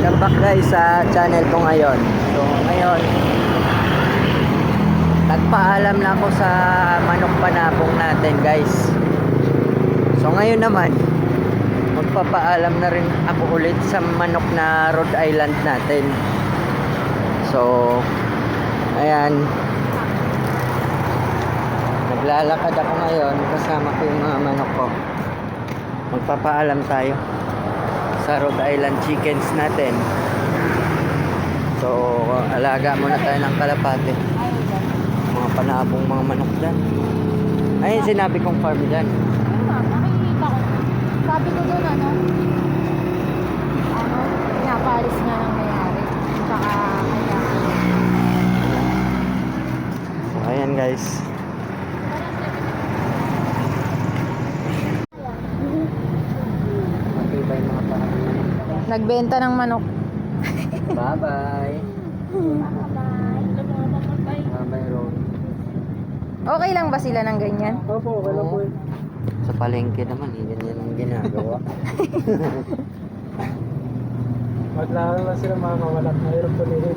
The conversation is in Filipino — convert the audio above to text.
Welcome back guys sa channel ko ngayon. So ngayon, nagpaalam na ako sa manok panabong natin guys. So ngayon naman, magpapaalam na rin ako ulit sa manok na Rhode Island natin. So ayan, naglalakad ako ngayon kasama ko yung mga manok ko. Magpapaalam tayo sa Rhode Island chickens natin. So alaga muna tayo ng kalapate, mga panabong mga manok dyan. Ayun sinabi kong farm dyan. Nakikita ko. Sabi ko doon pinapalis nga ng mayari. Saka kaya. So ayan guys. Matibay mga panabong. Nagbenta ng manok. Bye bye. Bye bye Ron. Okay lang ba sila ng ganyan? Opo, okay lang po eh. Sa palengke naman, ganyan ang ginagawa. Maglaro lang sila mga kawalan. Mayroon po nila.